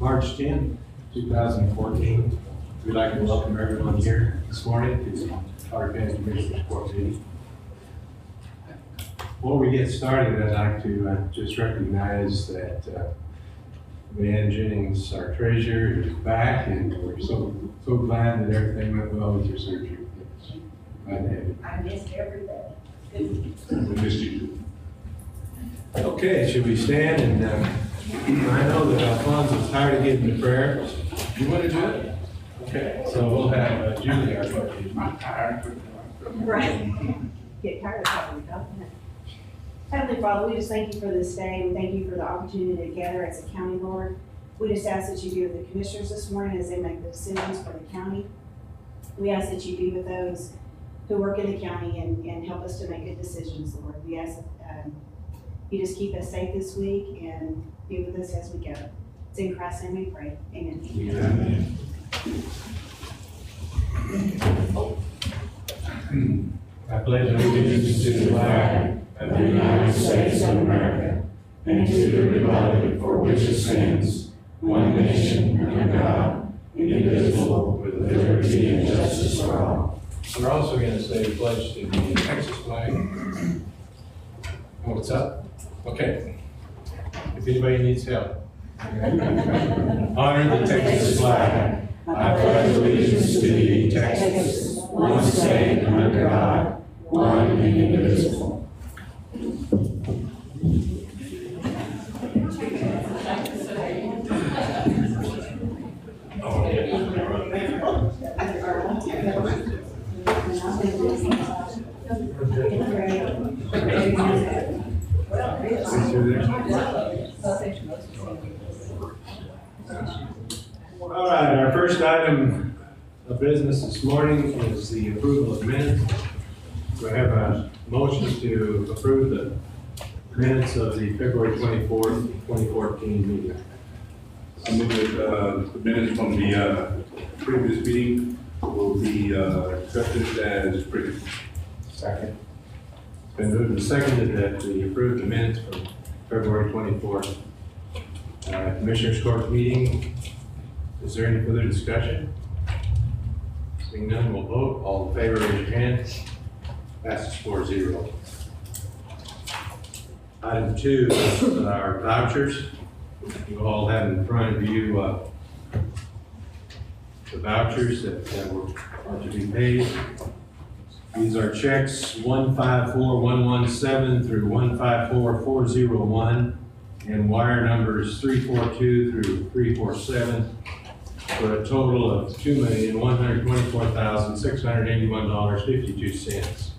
March 10th, 2014. We'd like to welcome everyone here this morning to the Carter County Commissioners Court meeting. Before we get started, I'd like to just recognize that Van Jennings, our treasurer, is back, and we're so glad that everything went well with your surgery. Glad to have you. I missed every day. We missed you. Okay, should we stand? And I know that Alfonso's tired of getting the prayer. You want to do it? Okay, so we'll have Julie, our clerk. Right. Get tired of talking about that. Heavenly Father, we just thank you for this day. We thank you for the opportunity to gather as a county board. We just ask that you be with the commissioners this morning as they make the decisions for the county. We ask that you be with those who work in the county and help us to make good decisions, Lord. We ask that you just keep us safe this week and be with us as we go. It's in Christ's name we pray. Amen. Amen. I pledge allegiance to the flag of the United States of America, and to the republic for which it stands, one nation, under God, indivisible, with liberty and justice for all. We're also going to say pledge to the Texas flag. What's up? Okay. If anybody needs help. Honor the Texas flag. I pledge allegiance to thee, Texas, one state under God, one and indivisible. All right, our first item of business this morning is the approval of minutes. Do I have a motion to approve the minutes of the February 24th, 2014 meeting? I move that the minutes from the previous meeting will be accepted as printed. Second. It's been moved and seconded that we approve the minutes from February 24th Commissioners Court meeting. Is there any further discussion? Seeing none, we'll vote. All in favor, raise your hand. Passes 4-0. Item 2 is our vouchers. You all have in front of you the vouchers that are to be paid. These are checks 154117 through 154401 and wire numbers 342 through 347 for a total of $2,124,681.52.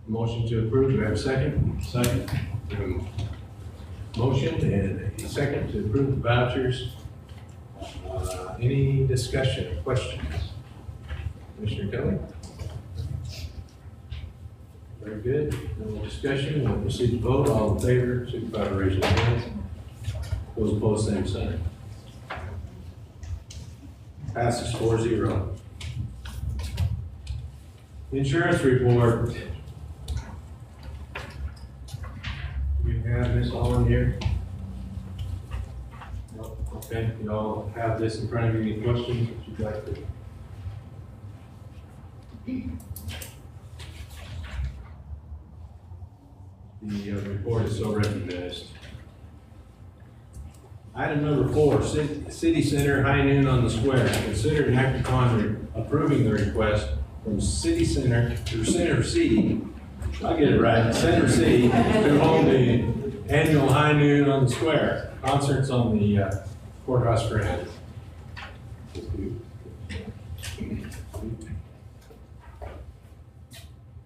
Motion to approve. Do I have a second? Second. Motion and a second to approve the vouchers. Any discussion or questions? Commissioner Kelly? Very good. No discussion. We'll proceed to vote. All in favor, signify by raising your hands. Those opposed, same sign. Passes 4-0. Insurance report. We have Ms. Holland here. No? Okay, you all have this in front of you. Any questions that you'd like to? The report is so recognized. Item number 4, City Center, high noon on the square. Consider and act upon approving the request from City Center to Center City. I'll get it right. Center City to hold the annual high noon on the square. Concerts on the courthouse grounds.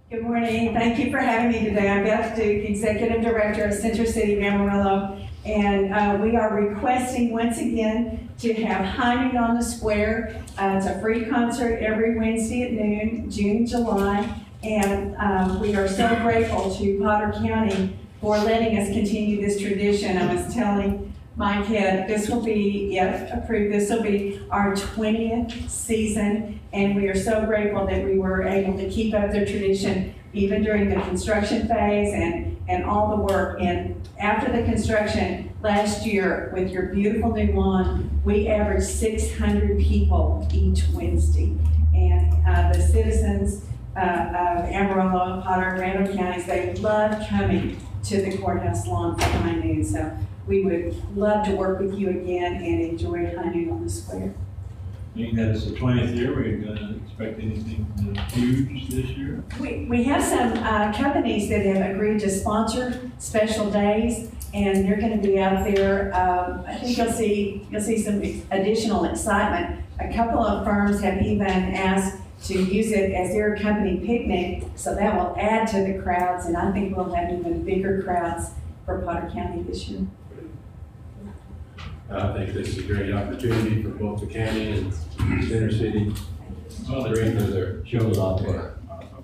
Good morning. Thank you for having me today. I'm Beth Duke, Executive Director of Center City Amarillo, and we are requesting once again to have High Noon on the Square. It's a free concert every Wednesday at noon, June, July, and we are so grateful to Potter County for letting us continue this tradition. I was telling Mike had, this will be, if approved, this will be our 20th season, and we are so grateful that we were able to keep up the tradition even during the construction phase and all the work. And after the construction last year, with your beautiful new lawn, we averaged 600 people each Wednesday. And the citizens of Amarillo, Potter, Randall counties, they love coming to the courthouse lawn for high noon. So we would love to work with you again and enjoy high noon on the square. Being that it's the 20th year, we're gonna expect anything huge this year? We have some companies that have agreed to sponsor special days, and they're gonna be out there. I think you'll see some additional excitement. A couple of firms have even asked to use it as their company picnic, so that will add to the crowds, and I think we'll have even bigger crowds for Potter County this year. I think this is a great opportunity for both the county and Center City. Well, Great for their it shows off our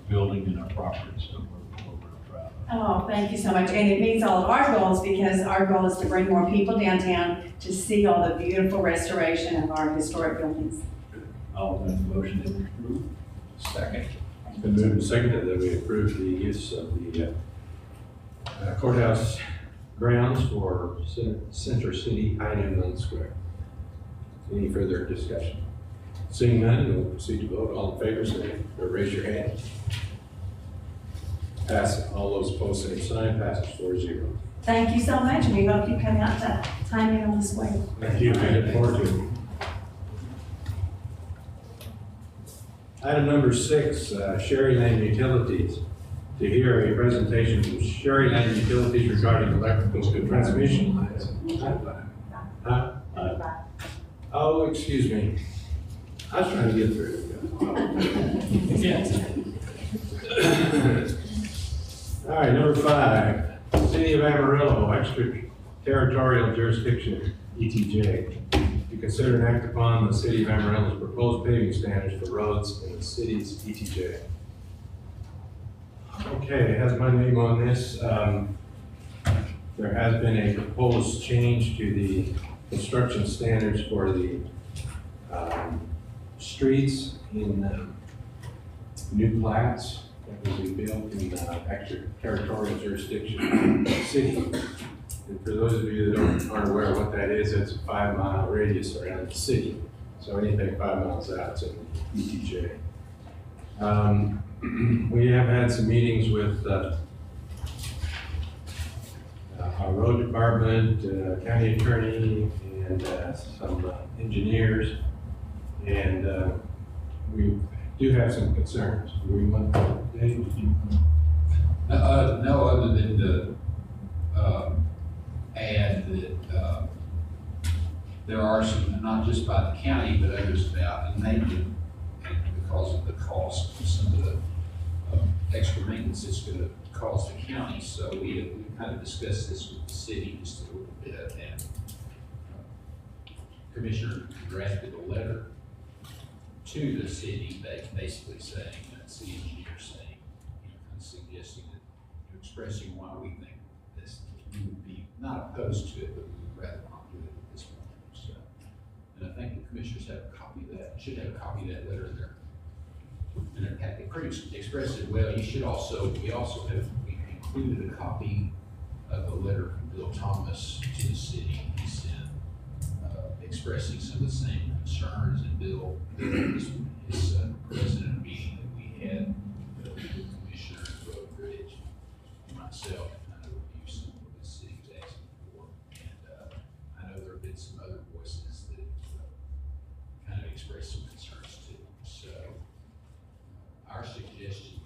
building and our property, so we're real proud of Oh, thank you so much. And it meets all of our goals, because our goal is to bring more people downtown to see all the beautiful restoration of our historic buildings. it. I'll make the motion that we approve. Second. It's been moved and seconded that we approve the use of the courthouse grounds for Center City High Noon on the Square. Any further discussion? Seeing none, we'll proceed to vote. All in favor, say, or raise your hand. Pass it. All those opposed, same sign. Passes 4-0. Thank you so much, and we hope you come out to time in on the square. Thank you. I look forward to it. Item number 6, Sherry Lane Utilities. To hear a presentation from Sherry Lane Utilities regarding electrical transmission lines. Huh? Oh, excuse me. I was trying to get through. All right, number 5, City of Amarillo, extraterritorial jurisdiction, ETJ. To consider and act upon the City of Amarillo's proposed paving standards for roads in the city's ETJ. Okay, it has my name on this. There has been a proposed change to the construction standards for the streets in new plats that will be built in extraterritorial jurisdiction city. And for those of you that aren't aware of what that is, it's a 5-mile radius around the city. So anything 5 miles out is in the ETJ. We have had some meetings with our road department, county attorney, and some engineers, and we do have some concerns. Do we want Dave? No, other than to add that there are some, not just by the county, but others about, and maybe because of the cost of some of the extra maintenance it's going to cost the county. So we kind of discussed this with the city just a little bit, and Commissioner drafted a letter to the city, basically saying, city engineer saying, kind of suggesting that, expressing why we think this, we would be not opposed to it, but we would rather not do it at this point. So, and I think the commissioners have a copy of that, should have a copy of that letter in there. And it pretty expressed it well. You should also, we included a copy of a letter from Bill Thomas to the city. He sent expressing some of the same concerns, and Bill, his president meeting that we had with the commissioner of Road Bridge and myself, kind of reviewed some of what the city was asking for. And I know there have been some other voices that kind of expressed some concerns too. So our suggestion,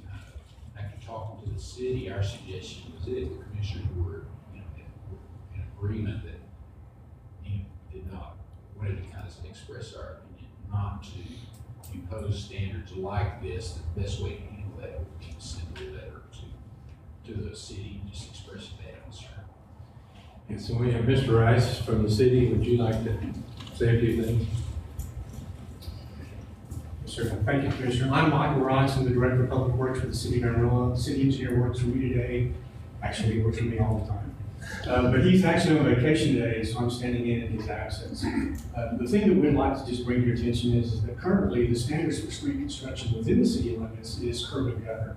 after talking to the city, our suggestion was that if the commissioners were, in agreement that, did not, wanted to kind of express our opinion, not to impose standards like this, the best way to handle that would be to send a letter to the city, just expressing that concern. Yes, so we have Mr. Rice from the city. Would you like to say a few things? Sir, thank you, Commissioner. I'm Michael Rice. I'm the Director of Public Works for the City of Amarillo. The city engineer works for me today. Actually, he works for me all the time. But he's actually on vacation today, so I'm standing in his absence. The thing that we'd like to just bring to your attention is that currently the standards for street construction within the city limits is curb and gutter.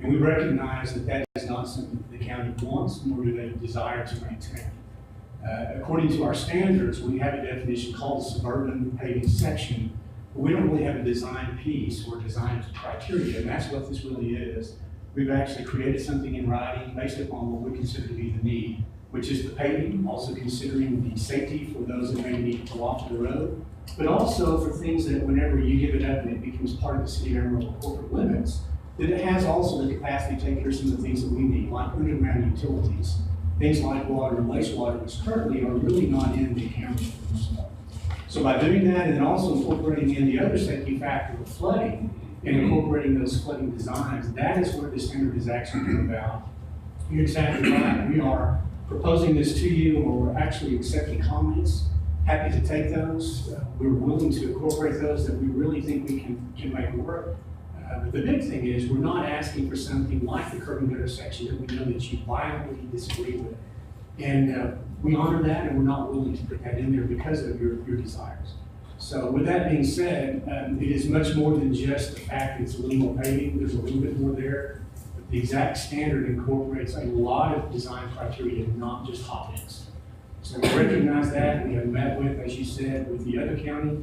And we recognize that that is not something that the county wants, nor do they desire to maintain. According to our standards, we have a definition called suburban paving section, but we don't really have a design piece or design criteria, and that's what this really is. We've actually created something in writing based upon what we consider to be the need, which is the paving, also considering the safety for those that may need to go off the road, but also for things that whenever you give it up and it becomes part of the city of Amarillo corporate limits, that it has also the capacity to take care of some of the things that we need, like underground utilities, things like water and wastewater, which currently are really not in the county. So by doing that and then also incorporating in the other safety factor of flooding and incorporating those flooding designs, that is where the standard is actually come about. You're exactly right. We are proposing this to you, or we're actually accepting comments. Happy to take those. We're willing to incorporate those that we really think we can make work. But the big thing is we're not asking for something like the curb and gutter section that we know that you violently disagree with. And we honor that, and we're not willing to put that in there because of your desires. So with that being said, it is much more than just the fact that it's a little more paving. There's a little bit more there. But the exact standard incorporates a lot of design criteria, not just hot mix. So we recognize that. We have met with, as you said, with the other county.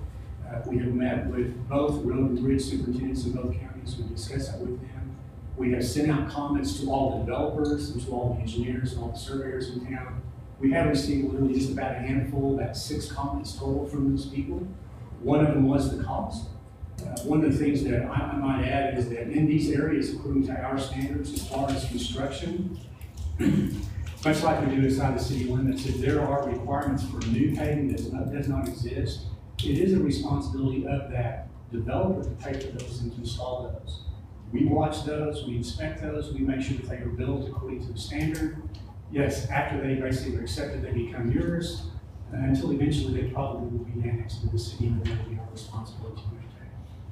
We have met with both road and bridge superintendents in both counties. We discussed that with them. We have sent out comments to all the developers and to all the engineers and all the surveyors in town. We have received literally just about a handful, about 6 comments total from those people. One of them was the cost. One of the things that I might add is that in these areas, according to our standards, as far as construction, much like we do inside the city limits, if there are requirements for new paving that does not exist, it is a responsibility of that developer to pay for those and to install those. We watch those, we inspect those, we make sure that they are built according to the standard. Yes, after they basically are accepted, they become yours, until eventually they probably will be annexed to the city, and then we have a responsibility to maintain.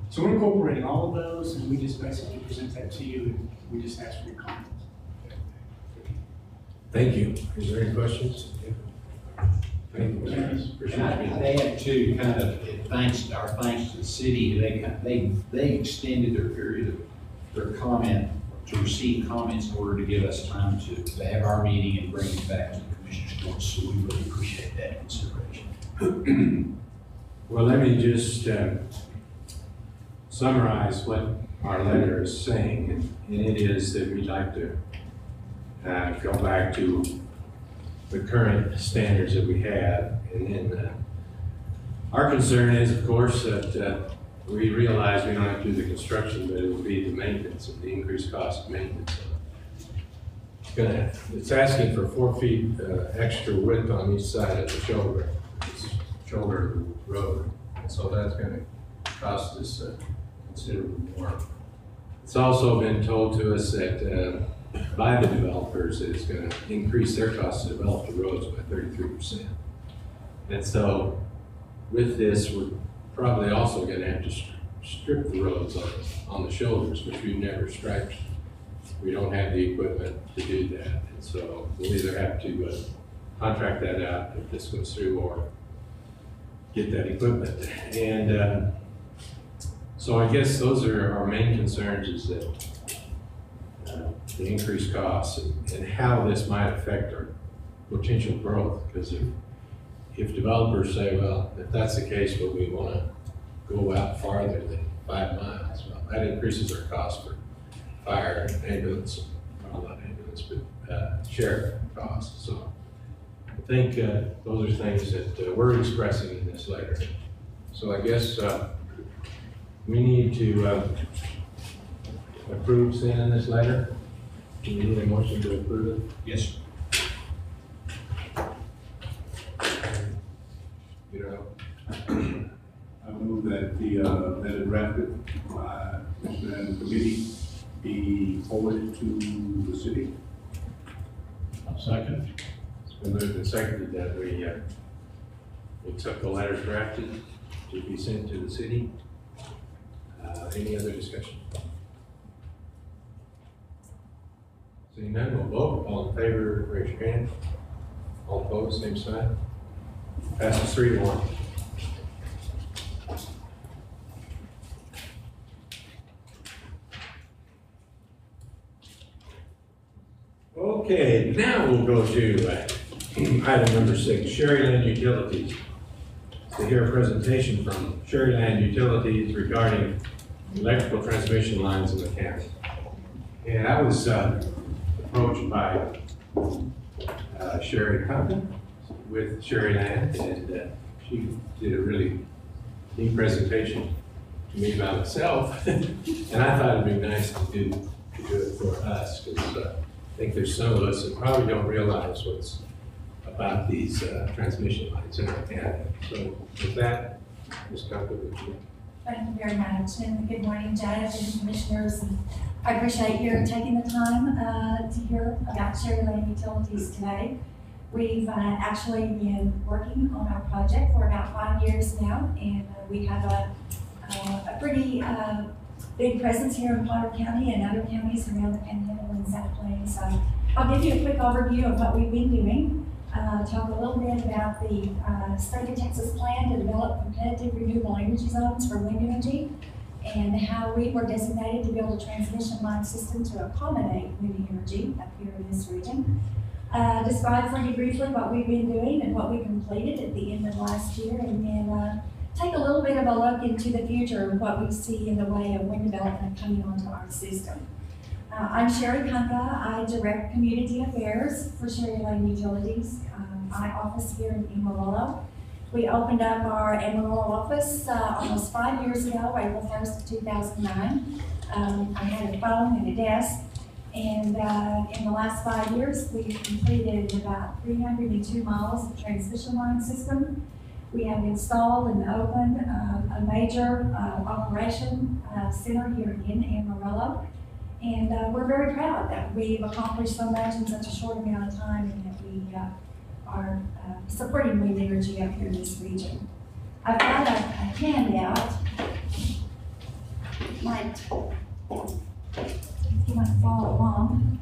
So we're incorporating all of those, and we just basically present that to you, and we just ask for your comments. Thank you. Is there any questions? Thank you, Mr. Appreciate it. They had to kind of, thanks to the city, they extended their period of their comment to receive comments in order to give us time to have our meeting and bring it back to the commissioner's court. So we really appreciate that consideration. Well, let me just summarize what our letter is saying, and it is that we'd like to go back to the current standards that we have, and then our concern is, of course, that we realize we don't have to do the construction, but it will be the maintenance and the increased cost of maintenance. It's asking for 4 feet extra width on each side of the shoulder of the road, and so that's going to cost us considerably more. It's also been told to us that by the developers that it's going to increase their cost to develop the roads by 33%. And so with this, we're probably also going to have to strip the roads on the shoulders, which we've never striped. We don't have the equipment to do that. And so we'll either have to contract that out if this goes through, or get that equipment. And so I guess those are our main concerns, is that the increased costs and how this might affect our potential growth. Because if developers say, well, if that's the case, but we want to go out farther than 5 miles, well, that increases our cost for fire and ambulance, well, not ambulance, but sheriff costs. So I think those are things that we're expressing in this letter. So I guess we need to approve sending this letter. Do you need a motion to approve it? Yes. You know, I move that the letter drafted by Mr. and the committee be forwarded to the city. Second. it's been moved and seconded that we accept the letters drafted to be sent to the city. Any other discussion? Seeing none, we'll vote. All in favor, raise your hand. All opposed, same sign. Passes 3-1. Okay, now we'll go to item number 6, Sherryland Utilities. To hear a presentation from Sherryland Utilities regarding electrical transmission lines in the county. And I was approached by Sherry Compton with Sherryland, and she did a really neat presentation to me about itself. And I thought it'd be nice to do it for us, because I think there's some of us that probably don't realize what's about these transmission lines in our county. So with that, Ms. Compton, would you? Thank you very much, and good morning, Judge and Commissioners. And I appreciate your taking the time to hear about Sherryland Utilities today. We've actually been working on our project for about 5 years now, and we have a pretty big presence here in Potter County and other counties around the Panhandle and South Plains. So I'll give you a quick overview of what we've been doing. Talk a little bit about the State of Texas plan to develop competitive renewable energy zones for wind energy, and how we were designated to build a transmission line system to accommodate wind energy up here in this region. Describe for you briefly what we've been doing and what we completed at the end of last year, and then take a little bit of a look into the future of what we see in the way of wind development coming onto our system. I'm Sherry Kunka. I direct community affairs for Sherryland Utilities. My office here in Amarillo. We opened up our Amarillo office almost 5 years ago, April 1st of 2009. I had a phone and a desk, and in the last 5 years, we've completed about 302 miles of transmission line system. We have installed and opened a major operation center here in Amarillo. And we're very proud that we've accomplished so much in such a short amount of time, and that we are supporting wind energy up here in this region. I've got a handout. You might follow along.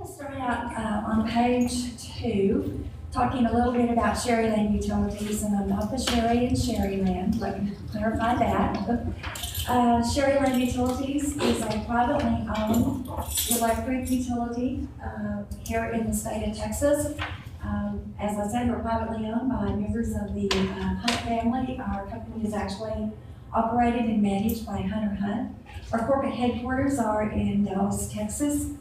Start out on page 2, talking a little bit about Sherryland Utilities, and I'm not the Sherry in Sherryland, let me clarify that. Sherryland Utilities is a privately owned electric utility here in the state of Texas. As I said, we're privately owned by members of the Hunt family. Our company is actually operated and managed by Hunter Hunt. Our corporate headquarters are in Dallas, Texas.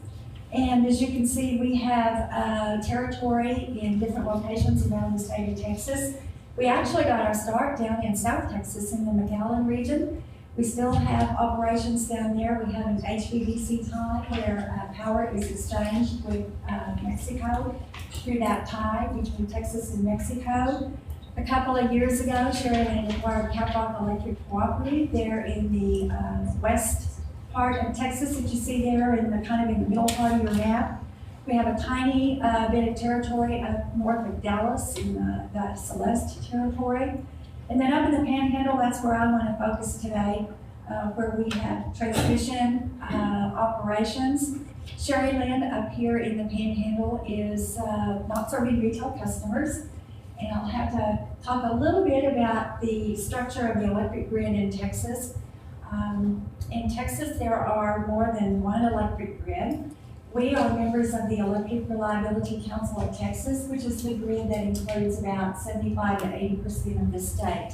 And as you can see, we have territory in different locations around the state of Texas. We actually got our start down in South Texas in the McAllen region. We still have operations down there. We have an HVDC tie where power is exchanged with Mexico through that tie between Texas and Mexico. A couple of years ago, Sherryland acquired Caprock Electric Cooperative there in the west part of Texas that you see there in the kind of in the middle part of your map. We have a tiny bit of territory up north of Dallas in the Celeste territory. And then up in the Panhandle, that's where I want to focus today, where we have transmission operations. Sherryland up here in the Panhandle is not serving retail customers. And I'll have to talk a little bit about the structure of the electric grid in Texas. In Texas, there are more than one electric grid. We are members of the Electric Reliability Council of Texas, which is the grid that includes about 75 to 80% of the state.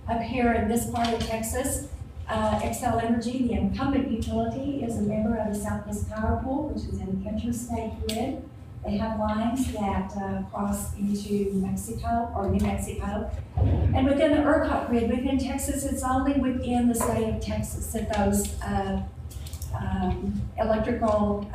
Up here in this part of Texas, Xcel Energy, the incumbent utility, is a member of the Southwest Power Pool, which is an interstate grid. They have lines that cross into Mexico or New Mexico. And within the ERCOT grid, within Texas, it's only within the state of Texas that those electrical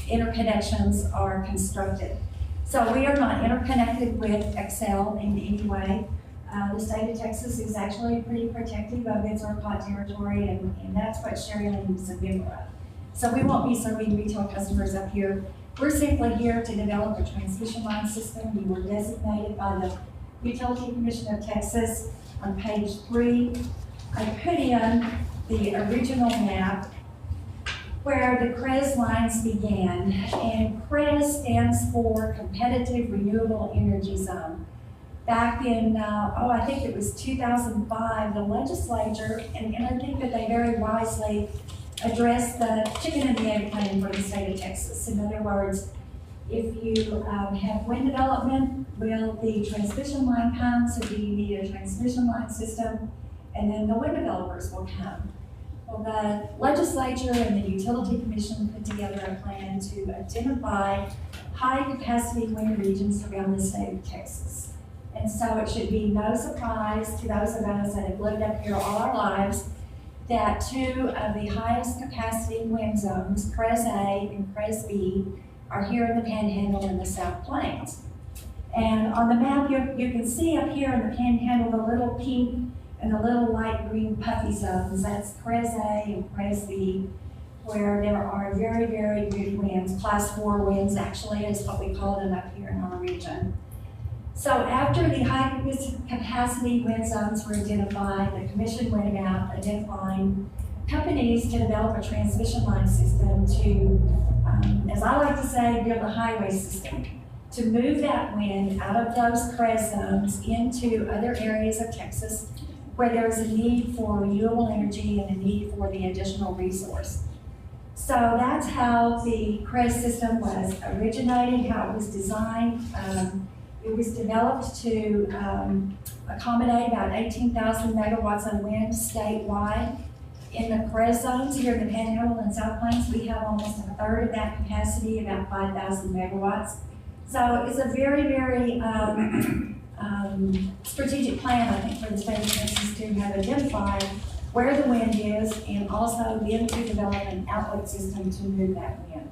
interconnections are constructed. So we are not interconnected with Xcel in any way. The state of Texas is actually pretty protective of its ERCOT territory, and that's what Sherry Lane is a member of. So we won't be serving retail customers up here. We're simply here to develop a transmission line system. We were designated by the Utility Commission of Texas on page 3. I put in the original map where the CREZ lines began, and CREZ stands for Competitive Renewable Energy Zone. Back in, I think it was 2005, the legislature, and I think that they very wisely addressed the chicken and the egg plan for the state of Texas. In other words, if you have wind development, will the transmission line come? So do you need a transmission line system? And then the wind developers will come. Well, the legislature and the Utility Commission put together a plan to identify high-capacity wind regions around the state of Texas. And so it should be no surprise to those of us that have lived up here all our lives that 2 of the highest capacity wind zones, CREZ A and CREZ B, are here in the Panhandle and the South Plains. And on the map, you can see up here in the Panhandle the little pink and the little light green puffy zones. That's CREZ A and CREZ B, where there are very, very good winds. Class 4 winds actually is what we call them up here in our region. So after the high capacity wind zones were identified, the commission went about identifying companies to develop a transmission line system to, as I like to say, build a highway system to move that wind out of those CREZ zones into other areas of Texas where there's a need for renewable energy and a need for the additional resource. So that's how the CREZ system was originated, how it was designed. It was developed to accommodate about 18,000 megawatts of wind statewide. In the CREZ zones here in the Panhandle and South Plains, we have almost a third of that capacity, about 5,000 megawatts. So it's a very, very strategic plan, I think, for the state of Texas to have identified where the wind is and also then to develop an outlet system to move that wind.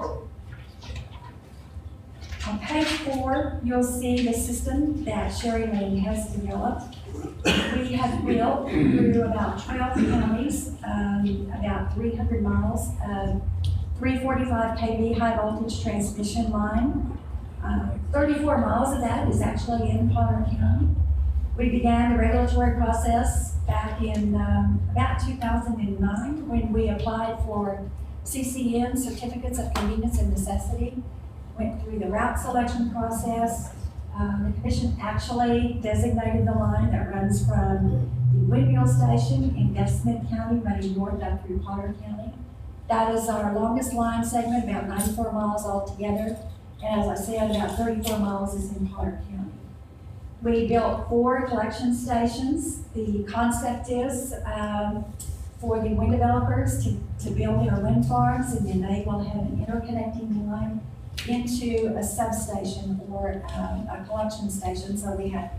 On page 4, you'll see the system that Sherry Lane has developed. We have built through about 12 counties, about 300 miles of 345 kV high voltage transmission line. 34 miles of that is actually in Potter County. We began the regulatory process back in about 2009 when we applied for CCN, Certificates of Convenience and Necessity. Went through the route selection process. The commission actually designated the line that runs from the Windmill Station in F. Smith County running north up through Potter County. That is our longest line segment, about 94 miles altogether. And as I said, about 34 miles is in Potter County. We built 4 collection stations. The concept is for the wind developers to build their wind farms, and then they will have an interconnecting line into a substation or a collection station. So we have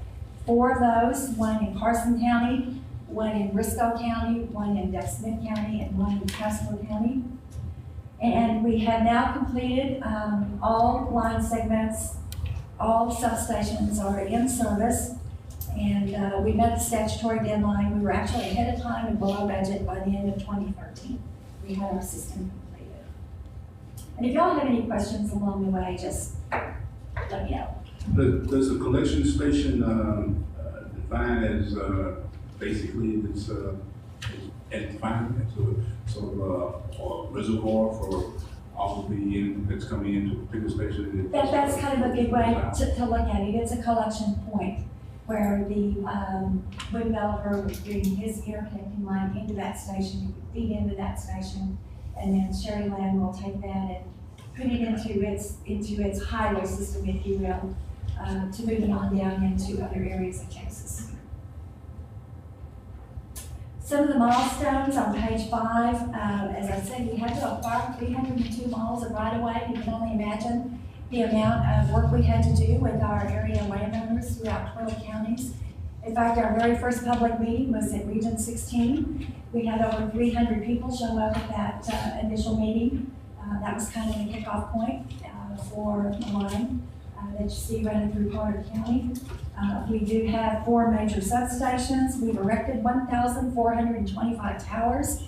4 of those, one in Carson County, one in Briscoe County, one in F. Smith County, and one in Casper County. And we have now completed all line segments, all substations are in service, and we met the statutory deadline. We were actually ahead of time and below budget by the end of 2013. We had our system completed. And if y'all have any questions along the way, just let me know. Does the collection station define as basically this as defined as a reservoir for all of the that's coming into a particular station? That's kind of a good way to look at it. It's a collection point where the wind developer would bring his interconnecting line into that station, feed into that station, and then Sherry Land will take that and put it into its highway system, if you will, to move it on down into other areas of Texas. Some of the milestones on page 5, as I said, we had to acquire 302 miles of right-of-way. You can only imagine the amount of work we had to do with our area landowners throughout 12 counties. In fact, our very first public meeting was at Region 16. We had over 300 people show up at that initial meeting. That was kind of the kickoff point for the line. that you see running through Potter County. We do have 4 major substations. We've erected 1,425 towers.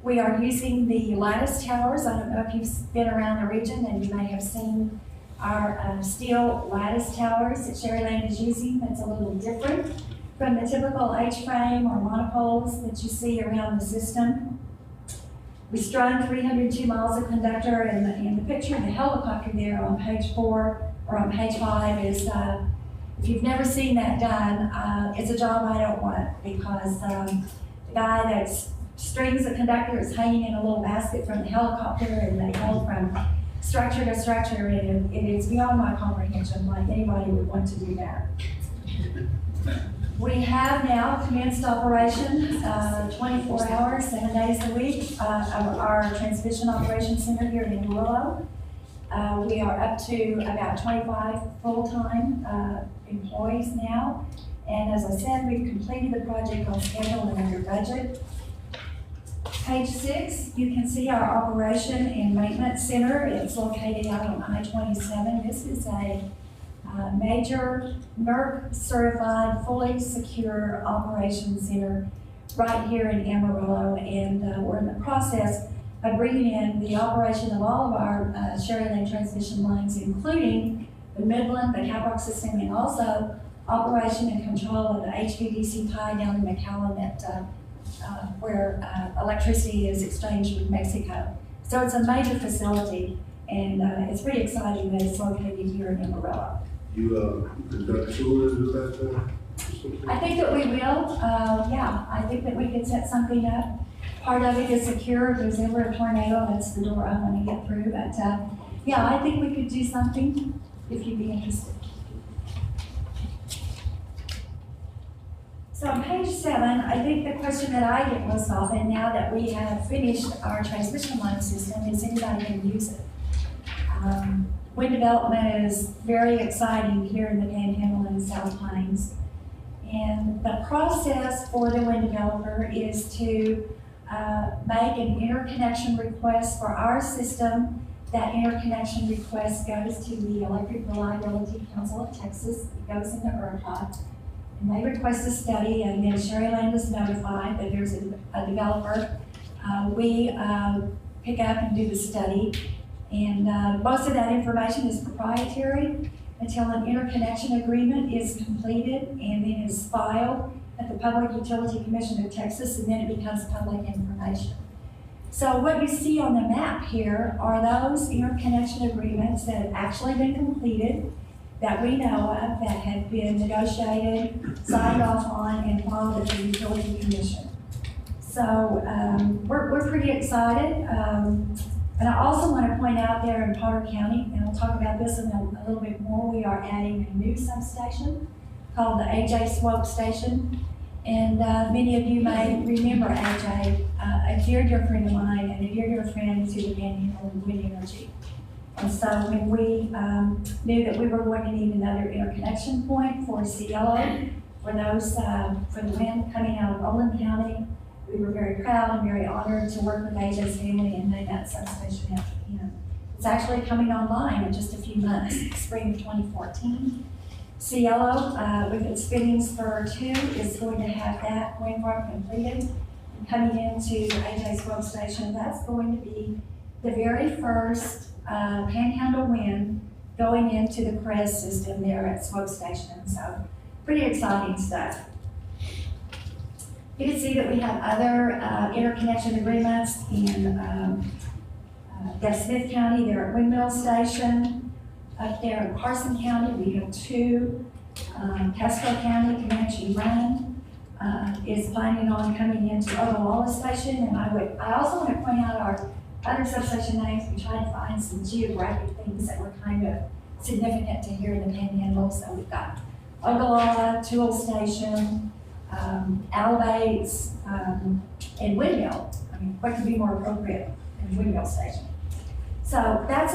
We are using the lattice towers. I don't know if you've been around the region and you may have seen our steel lattice towers that Sherryland is using. That's a little different from the typical H-frame or monopoles that you see around the system. We strung 302 miles of conductor, and the picture of the helicopter there on page 4 or on page 5 is, if you've never seen that done, it's a job I don't want, because the guy that strings the conductor is hanging in a little basket from the helicopter, and they go from structure to structure, and it is beyond my comprehension, like anybody would want to do that. We have now commenced operation 24 hours, 7 days a week of our transmission operations center here in Amarillo. We are up to about 25 full-time employees now. And as I said, we've completed the project on schedule and under budget. Page 6, you can see our operation and maintenance center. It's located out on I-27. This is a major NERC certified, fully secure operations center right here in Amarillo, and we're in the process of bringing in the operation of all of our Sherryland transmission lines, including the Midland, the Caprock system, and also operation and control of the HVDC tie down in McAllen that where electricity is exchanged with Mexico. So it's a major facility, and it's pretty exciting that it's located here in Amarillo. You conduct tours of that? I think that we will, yeah, I think that we could set something up. Part of it is secure. If there's ever a tornado, that's the door I want to get through. But yeah, I think we could do something if you'd be interested. So on page 7, I think the question that I get most often now that we have finished our transmission line system is anybody can use it. Wind development is very exciting here in the Panhandle and South Plains. And the process for the wind developer is to make an interconnection request for our system. That interconnection request goes to the Electric Reliability Council of Texas. It goes into ERCOT. And they request a study, and then Sherryland is notified that there's a developer. We pick up and do the study. And most of that information is proprietary until an interconnection agreement is completed and then is filed at the Public Utility Commission of Texas, and then it becomes public information. So what you see on the map here are those interconnection agreements that have actually been completed, that we know of, that have been negotiated, signed off on, and filed at the Utility Commission. So we're pretty excited. And I also want to point out there in Potter County, and I'll talk about this in a little bit more, we are adding a new substation called the AJ Swope Station. And many of you may remember AJ, a dear friend of mine and a dear friend to the Panhandle and Wind Energy. And so when we knew that we were going to need another interconnection point for Cielo, for those, for the wind coming out of Olin County, we were very proud and very honored to work with AJ's family and name that substation after him. It's actually coming online in just a few months, spring of 2014. Cielo, with its spinning spur 2, is going to have that wind farm completed and coming into AJ Swope Station. That's going to be the very first Panhandle wind going into the CREZ system there at Swope Station. So pretty exciting stuff. You can see that we have other interconnection agreements in Deb Smith County. They're at Windmill Station. Up there in Carson County, we have 2. Casco County, Comanche Run is planning on coming into Ogallala Station. And I also want to point out our other substation names. We try to find some geographic things that were kind of significant to here in the Panhandle. So we've got Ogallala, Tool Station, Albates, and Windmill. I mean, what could be more appropriate than Windmill Station? So that's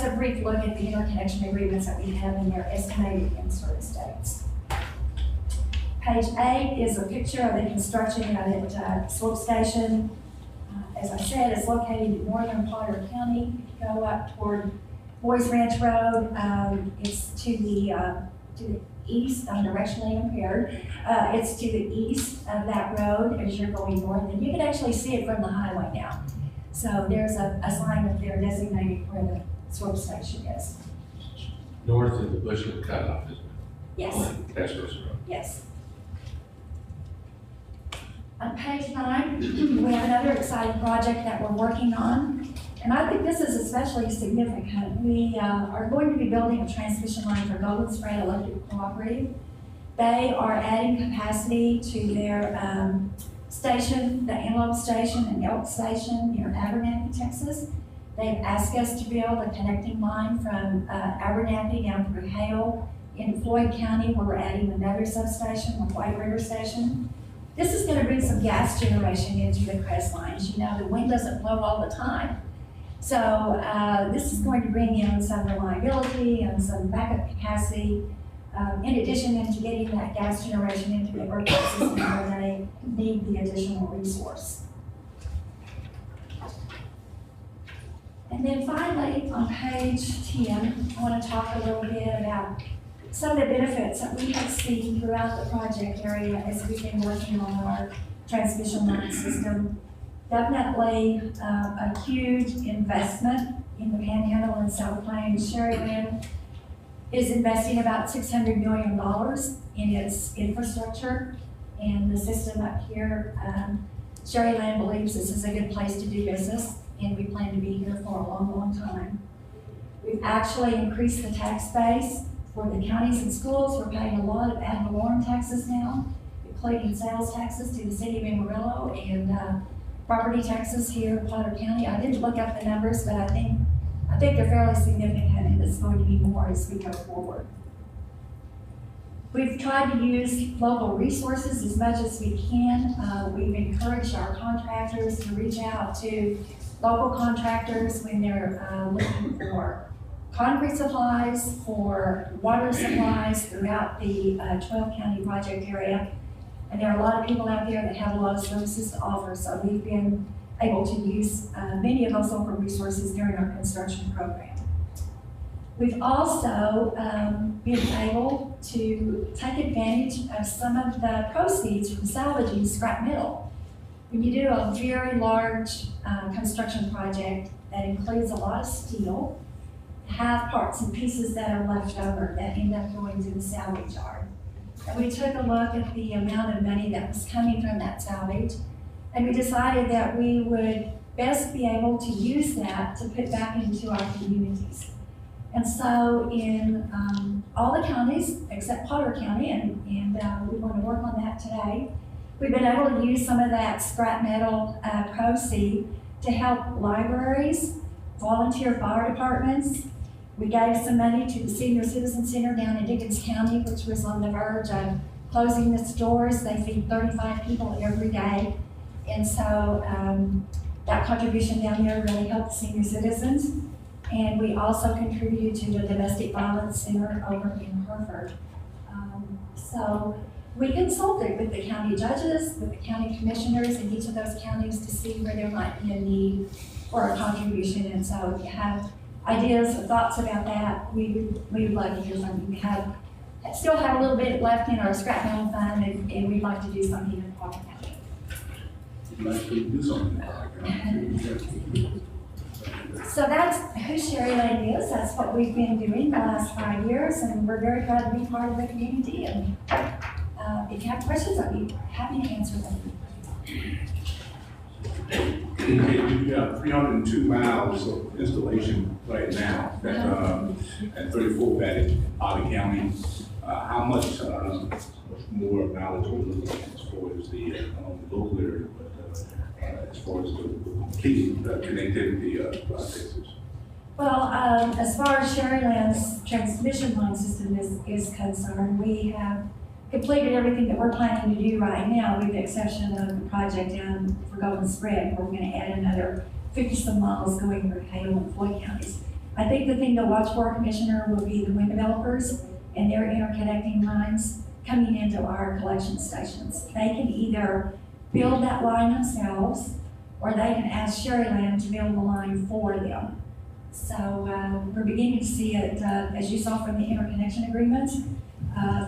a brief look at the interconnection agreements that we have in their estimated in-service dates. Page 8 is a picture of the construction at Swope Station. As I said, it's located in northern Potter County. If you go up toward Boys Ranch Road, it's to the east, I'm directionally impaired. It's to the east of that road as you're going north, and you can actually see it from the highway now. So there's a sign up there designating where the swim station is. North of the Bushwick cutoff, isn't it? Yes, That's what's wrong. yes. On page 9, we have another exciting project that we're working on, and I think this is especially significant. We are going to be building a transmission line for Golden Spray Electric Cooperative. They are adding capacity to their station, the Antelope Station and Elk Station near Abernathy, Texas. They've asked us to build a connecting line from Abernathy down through Hale in Floyd County, where we're adding another substation, the White River Station. This is going to bring some gas generation into the crest lines. You know, the wind doesn't blow all the time. So this is going to bring in some reliability and some backup capacity, in addition to getting that gas generation into the urban system where they need the additional resource. And then finally, on page 10, I want to talk a little bit about some of the benefits that we have seen throughout the project area as we've been working on our transmission line system. Definitely a huge investment in the Panhandle and South Plains. Sherryland is investing about $600 million in its infrastructure and the system up here. Sherryland believes this is a good place to do business, and we plan to be here for a long, long time. We've actually increased the tax base for the counties and schools. We're paying a lot of ad valorem taxes now, including sales taxes to the city of Amarillo and property taxes here in Potter County. I didn't look up the numbers, but I think they're fairly significant, and it's going to be more as we go forward. We've tried to use local resources as much as we can. We've encouraged our contractors to reach out to local contractors when they're looking for concrete supplies, for water supplies throughout the 12-county project area. And there are a lot of people out there that have a lot of services to offer, so we've been able to use many of those local resources during our construction program. We've also been able to take advantage of some of the proceeds from salvaging scrap metal. When you do a very large construction project that includes a lot of steel, have parts and pieces that are left over that end up going to the salvage yard. And we took a look at the amount of money that was coming from that salvage, and we decided that we would best be able to use that to put back into our communities. And so in all the counties except Potter County, and we want to work on that today, we've been able to use some of that scrap metal proceed to help libraries, volunteer fire departments. We gave some money to the Senior Citizen Center down in Dickens County, which was on the verge of closing its doors. They feed 35 people every day. And so that contribution down there really helped senior citizens. And we also contributed to the Domestic Violence Center over in Hereford. So we consulted with the county judges, with the county commissioners in each of those counties to see where there might be a need for a contribution. And so if you have ideas or thoughts about that, we would love to hear from you. We still have a little bit left in our scrap metal fund, and we'd like to do something in Potter County. You'd like to do something about it. So that's who Sherryland is. That's what we've been doing the last 5 years, and we're very proud to be part of the community. And if you have questions, I'd be happy to answer them. You got 302 miles of installation right now at 34 in Potter County. How much more mileage we're looking at as far as the local area, but as far as the complete connectivity processes? Well, as far as Sherryland's transmission line system is concerned, we have completed everything that we're planning to do right now, with the exception of the project down for Golden Spray, where we're going to add another 50-some miles going through Hale and Floyd counties. I think the thing to watch for, Commissioner, will be the wind developers and their interconnecting lines coming into our collection stations. They can either build that line themselves, or they can ask Sherryland to build the line for them. So we're beginning to see it, as you saw from the interconnection agreements.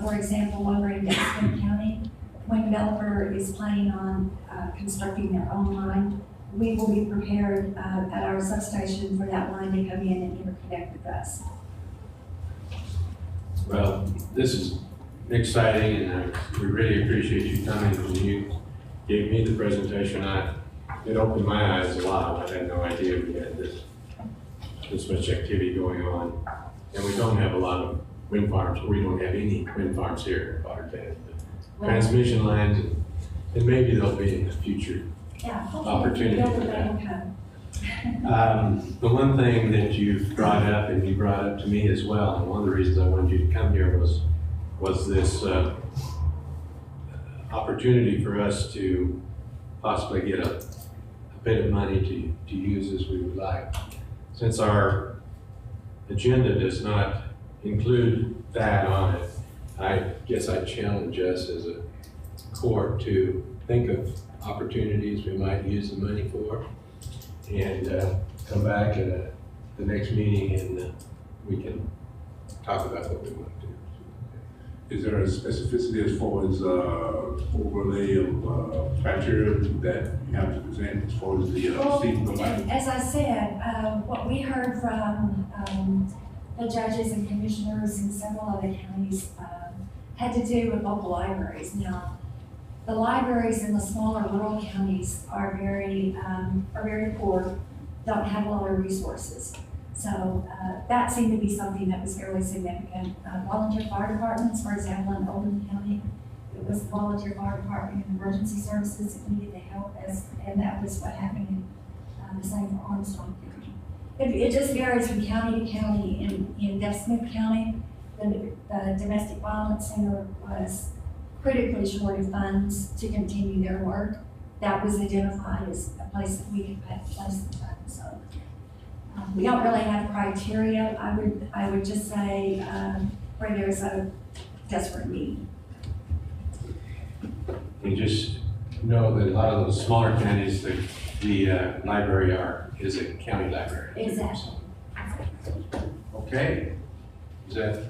For example, over in Dixon County, when developer is planning on constructing their own line, we will be prepared at our substation for that line to come in and interconnect with us. Well, this is exciting, and we really appreciate you coming. When you gave me the presentation, it opened my eyes a lot. I had no idea we had this much activity going on. And we don't have a lot of wind farms, or we don't have any wind farms here in Potter County. Transmission lines, and maybe there'll be in the future. Yeah, hopefully Opportunity the for builder will come. The one thing that you've brought up, and you brought up to me as well, and one of the reasons I wanted you to come here was this opportunity for us to possibly get a bit of money to use as we would like. Since our agenda does not include that on it, I guess I challenge us as a court to think of opportunities we might use the money for, and come back at the next meeting, and we can talk about what we want to do. Is there a specificity as far as overlay of criteria that you have to present as far as the receiving the money? As I said, what we heard from the judges and commissioners in several other counties had to do with local libraries. Now, the libraries in the smaller rural counties are very poor, don't have a lot of resources. So that seemed to be something that was fairly significant. Volunteer fire departments, for example, in Oldham County, it was the volunteer fire department and emergency services that needed the help, and that was what happened in the same for Armstrong County. It just varies from county to county. In Deaf Smith County, the Domestic Violence Center was critically short of funds to continue their work. That was identified as a place that we could place the funds. So we don't really have criteria. I would just say where there's a desperate need. You just know that a lot of those smaller counties, the library is a county library. Exactly. Okay. Is that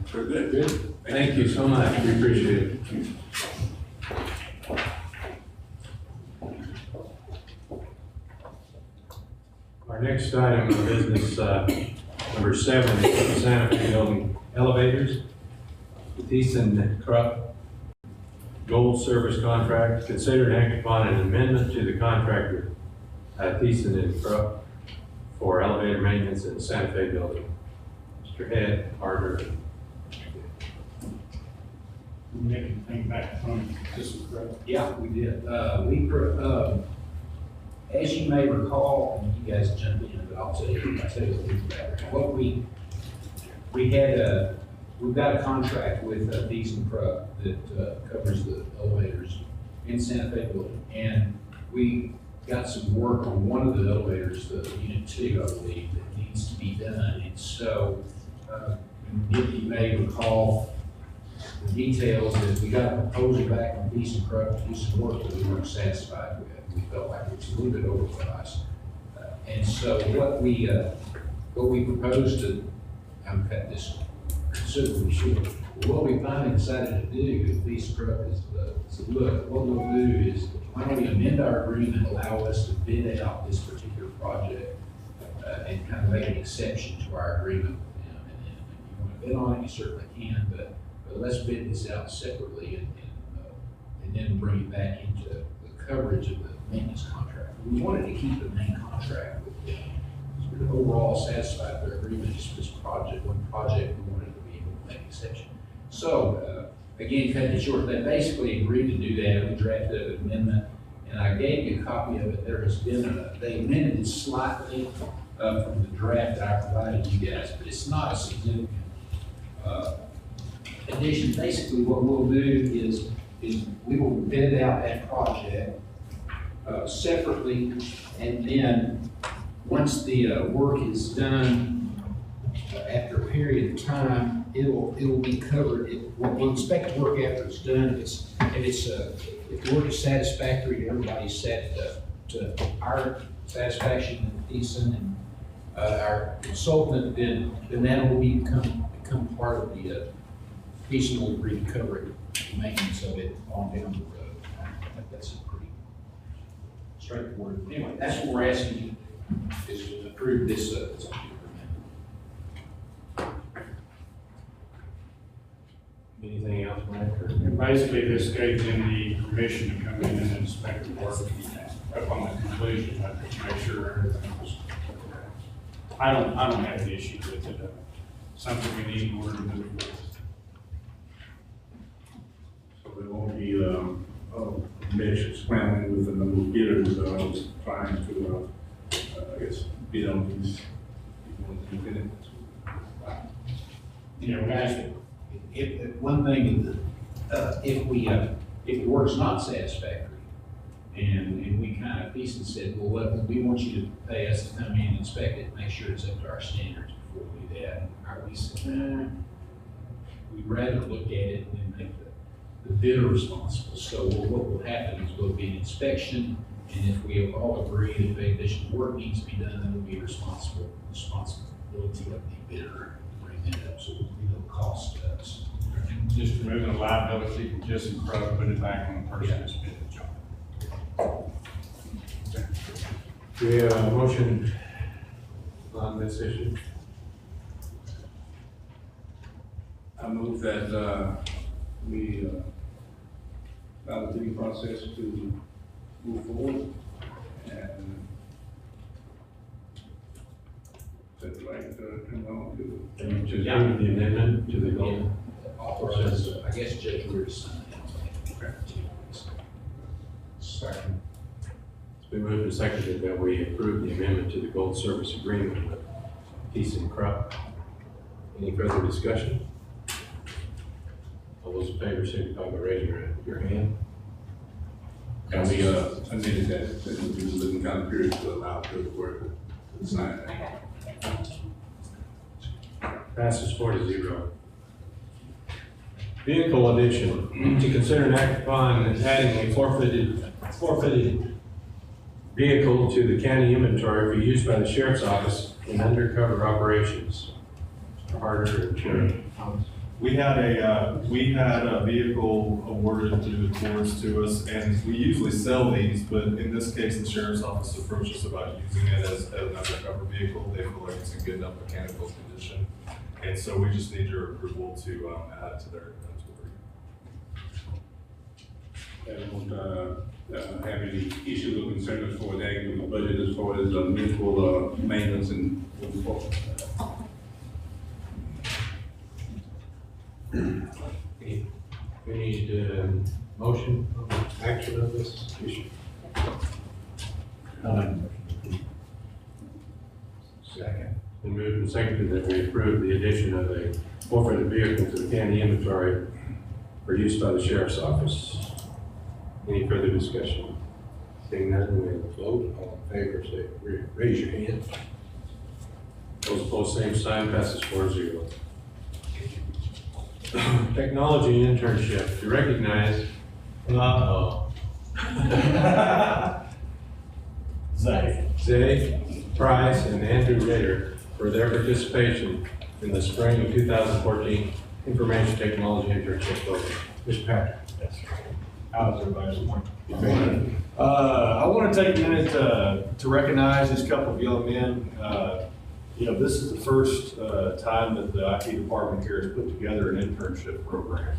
Very good. good? Thank you so much. We appreciate it. Our next item of business, number 7, is the Santa Fe Building elevators. ThyssenKrupp Gold Service Contract. Consider and act upon an amendment to the contract with ThyssenKrupp for elevator maintenance in the Santa Fe Building. Mr. Head, Carter. Making things back from this is correct. Yeah, we did. As you may recall, and you guys jump in, but I'll tell you a little bit about it. What we've got a contract with ThyssenKrupp that covers the elevators in Santa Fe building, and we got some work on one of the elevators, the Unit 2, I believe, that needs to be done. And so, if you may recall the details, that we got a proposal back from ThyssenKrupp to do some work that we weren't satisfied with. We felt like it was a little bit overpriced. And so what we proposed to, I'm cutting this considerably short. What we finally decided to do with ThyssenKrupp is, look, what we'll do is, why don't we amend our agreement, allow us to bid out this particular project, and kind of make an exception to our agreement with them. And then if you want to bid on it, you certainly can, but let's bid this out separately and then bring it back into the coverage of the maintenance contract. We wanted to keep the main contract with them. So we're overall satisfied with their agreement, just this project, one project, we wanted to be able to make an exception. So, again, cutting it short, they basically agreed to do that. We drafted an amendment, and I gave you a copy of it. There has been they amended it slightly from the draft that I provided you guys, but it's not a significant addition. Basically, what we'll do is we will bid out that project separately, and then once the work is done, after a period of time, it'll be covered. We'll expect the work after it's done. If the work is satisfactory to everybody's to our satisfaction and Thiessen, our consultant, then that will become part of the piece and we'll agree to cover it, maintenance of it on down the road. I think that's a pretty straightforward. Anyway, that's what we're asking you, is to approve this, Anything else, Mike? or- And basically, this gave them the permission to come in and inspect the work upon the completion, I think, make sure everything was. I don't have an issue with it, something we need in order to move forward. So there won't be, mention scrambling with the number of bidders, trying to, I guess, bid on these. you know, guys, if one thing, if the work's not satisfactory, and we kind of pieced and said, well, look, we want you to pay us to come in and inspect it, make sure it's up to our standards before we do that. Or we said, we'd rather look at it and then make the bidder responsible. So what will happen is there'll be an inspection, and if we all agree that the additional work needs to be done, then it'll be responsibility of the bidder to bring that up, so it'll be no cost to us. Just removing the liability from Jesse Crowe, put it back on the person that's bid the job. Do we have a motion on this issue? I move that, we, allow the bidding process to move forward, and is that right, turn on to? And you just approve the amendment to the goal? Authorize, I guess Judge Weir to sign it. Okay. Second. It's been moved and seconded that we approve the amendment to the gold service agreement with ThyssenKrupp. Any further discussion? All those in favor signify by raising your hand. And we, amended that we was looking kind of period to allow the work to sign that. Passes 4-0. Vehicle addition, to consider an act upon adding a forfeited vehicle to the county inventory for use by the sheriff's office in undercover operations. Mr. Harder and Sheriff Thomas. We had a vehicle awarded to us, and we usually sell these, but in this case, the sheriff's office approached us about using it as an undercover vehicle. They feel like it's in good enough mechanical condition, and so we just need your approval to add it to their inventory. And won't, have any issues or concerns for that with the budget as far as, municipal, maintenance and moving forward. We need motion, action of this issue. Second. Been moved and seconded that we approve the addition of a forfeited vehicle to the county inventory for use by the sheriff's office. Any further discussion? Seeing none, we will vote. All in favor, say, raise your hand. Those opposed, same sign, passes 4-0. Technology internship, to recognize, Zay Price and Andrew Ritter for their participation in the spring of 2014 Information Technology Internship Program. Mr. Patrick. How's everybody this morning? I want to take a minute to recognize this couple of young men. This is the first time that the IT department here has put together an internship program.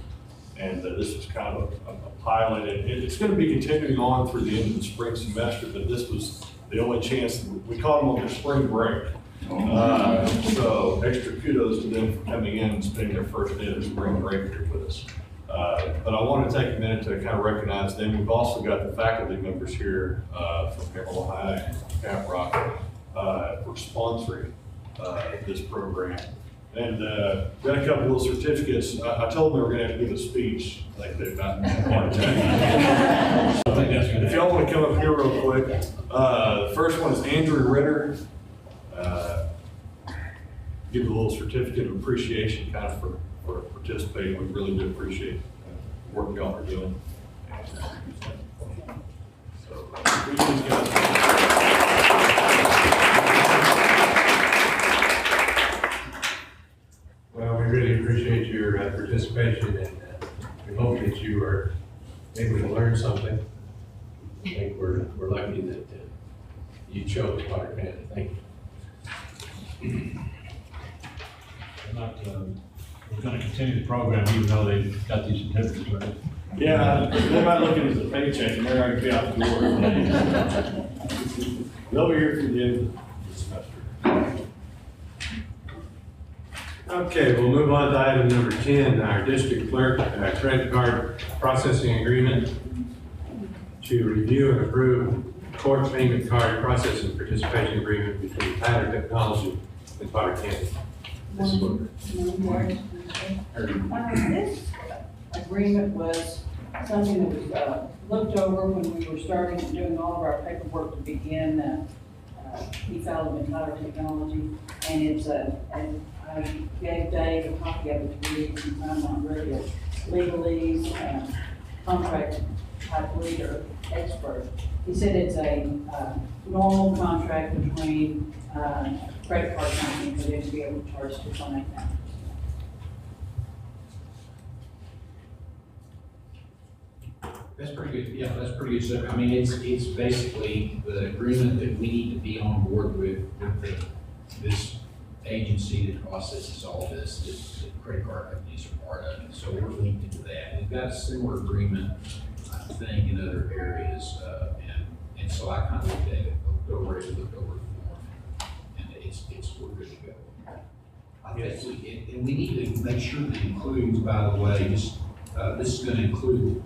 And this was kind of a pilot, and it's going to be continuing on through the end of the spring semester, but this was the only chance. We caught them on their spring break. So extra kudos to them for coming in and spending their first day of spring break here with us. But I want to take a minute to kind of recognize them. We've also got the faculty members here from Emerald High and Caprock for sponsoring this program. And got a couple of certificates. I told them they were going to have to give a speech like they've gotten heart attack. If y'all want to come up here real quick. The first one is Andrew Ritter. Give a little certificate of appreciation kind of for participating. We really do appreciate the work y'all are doing. So, these guys. participation, and we hope that you are able to learn something. I think we're lucky that you chose Potter County. Thank you. We're gonna continue the program even though they got these certificates, right? Yeah, they might look at it as a paycheck, and they're already be out the door. They'll be here through the end of the semester. Okay, we'll move on to item number 10, our district clerk credit card processing agreement to review and approve court payment card processing participation agreement between Tyler Technology and Potter County. Ms. Booker. This agreement was something that was looked over when we were starting doing all of our paperwork to begin e-filing with Tyler Technology. And it's and I gave Dave a copy of it to read since I'm not really a legalese contract type reader expert. He said it's a normal contract between credit card company for them to be able to charge to client accounts. That's pretty good, yeah, that's pretty good stuff. I mean, it's basically the agreement that we need to be on board with this agency that processes all this, that credit card companies are part of it. So we're linked into that. We've got a similar agreement, I think, in other areas, and so I kind of looked at it, looked over the form, and we're good to go. I think and we need to make sure that it includes, by the way, this is going to include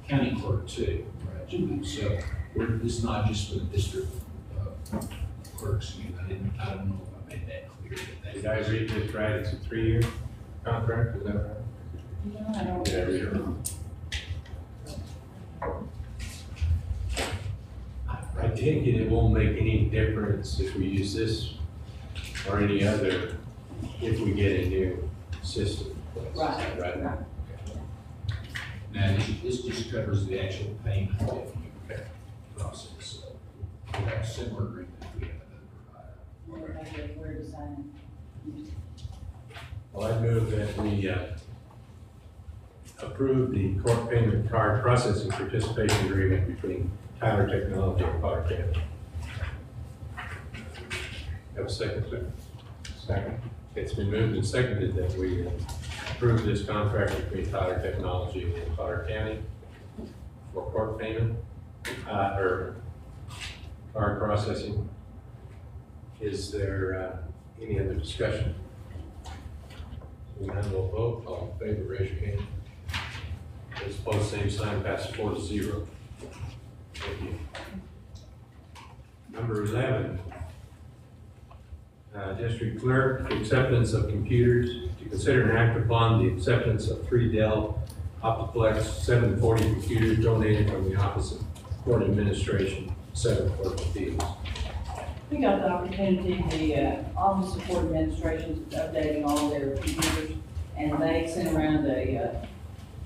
county clerk too. Right? So it's not just for the district clerks. I don't know if I made that clear. Did I read this right? It's a 3-year contract, is that right? No, I don't. Did I read it wrong? I take it won't make any difference if we use this or any other if we get a new system. Right. Right. Now, this just covers the actual payment if you process. So we have a similar agreement that we have another provider. Where to sign Well, I move that we approve the court payment card processing participation agreement between Tyler Technology and Potter County. Have a second, sir? Second. It's been moved and seconded that we approve this contract between Tyler Technology and Potter County for court payment, or card processing. Is there any other discussion? None will vote. All in favor, raise your hand. Those opposed, same sign, passes 4-0. Thank you. Number 11, District Clerk, acceptance of computers. To consider and act upon the acceptance of 3 Dell Optiplex 740 computers donated from the Office of Court Administration, 7 Court of Appeals. We got the opportunity, the Office of Court Administration is updating all their computers, and they sent around a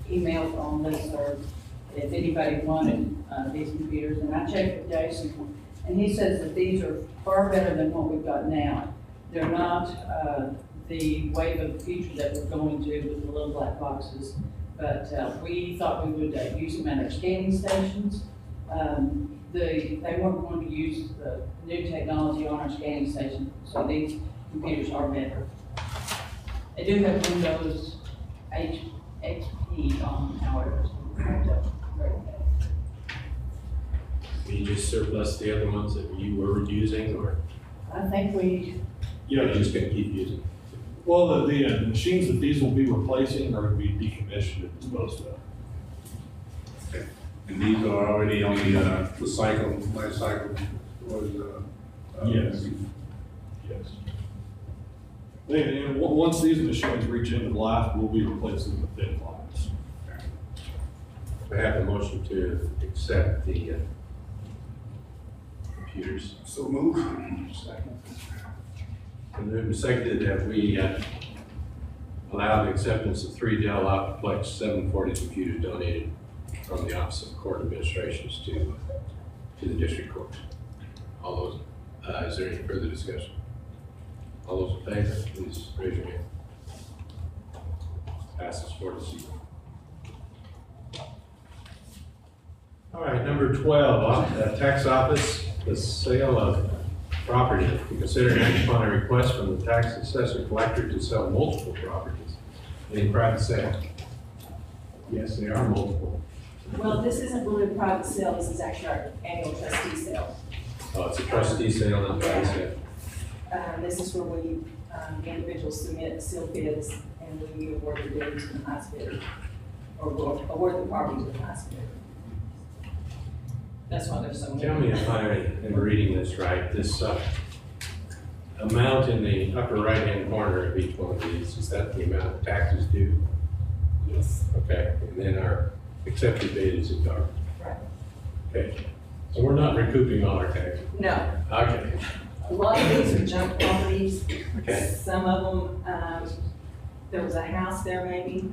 email on listserv if anybody wanted these computers, and I checked with Jason, and he says that these are far better than what we've got now. They're not the wave of the future that we're going to with the little black boxes, but we thought we would use them at our scanning stations. They weren't going to use the new technology on our scanning station, so these computers are better. They do have Windows XP on, however. Will you just surplus the other ones that you were using, or I think we, you're just gonna keep using? Well, the machines that these will be replacing are going to be decommissioned and disposed of. And these are already on the life cycle was, Yes. Yes. And once these machines reach end of life, we'll be replacing them with thin lines. We have a motion to accept the computers. So move. Second. And moved and seconded that we allow the acceptance of 3 Dell Optiplex 740 computers donated from the Office of Court Administrations to the District Court. All those, is there any further discussion? All those in favor, please raise your hand. Passes 4-0. All right, number 12, tax office, the sale of property. To consider an action upon a request from the tax assessor collector to sell multiple properties in private sale. Yes, they are multiple. Well, this isn't really a private sale, this is actually our annual trustee sale. Oh, it's a trustee sale, not private sale. This is where we, individuals submit sealed bids and we award the bid to the highest bidder, or we'll award the property to the highest bidder. That's why there's so many. Tell me if I am reading this right. This amount in the upper right-hand corner of each one of these, is that the amount of taxes due? Yes. Okay, and then our accepted bid is a dark. Right. Okay, so we're not recouping all our taxes. No, Okay, a lot of these are junk properties. okay. Some of them, there was a house there maybe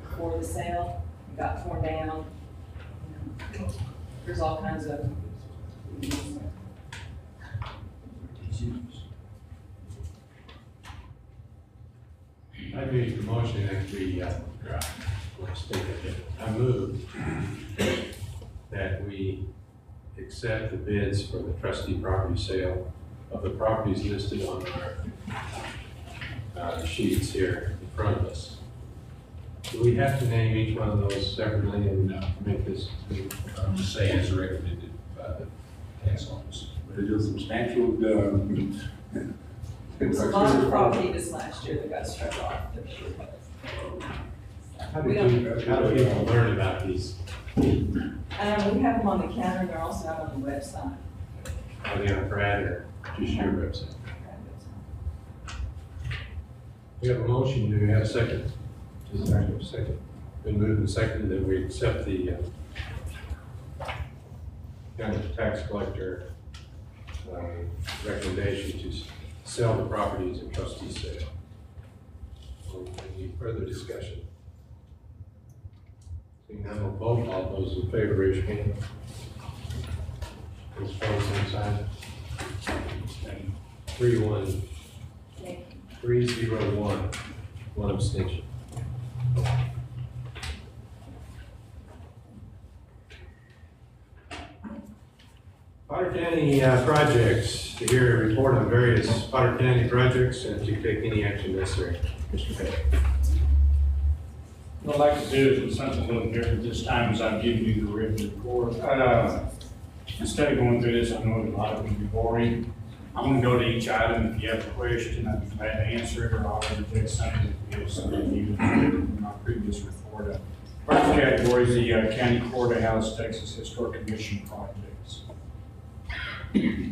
before the sale, it got torn down. There's all kinds of. I made the motion that we, let's take it. I move that we accept the bids for the trustee property sale of the properties listed on our sheets here in front of us. Do we have to name each one of those separately and make this? Just say as recommended by the tax office. But it is substantial, There was a lot of property this last year that got struck off. How do people learn about these? We have them on the counter, they're also out on the website. Are they on Brad or just your website? We have a motion, do we have a second? Second. Been moved and seconded that we accept the county tax collector recommendation to sell the properties in trustee sale. Any further discussion? Seeing none, we'll vote. All those in favor, raise your hand. Those opposed, same sign. 3-1. 3-0-1. One abstention. Potter County projects, to hear a report on various Potter County projects and to take any action necessary. Mr. Peck. What I'd like to do is something a little different this time, as I've given you the written report. Instead of going through this, I know a lot of it can be boring. I'm gonna go to each item. If you have a question, I'd be glad to answer it, or I'll interject something if you have something you in my previous report. First category is the County Courthouse, Texas Historic Commission projects. The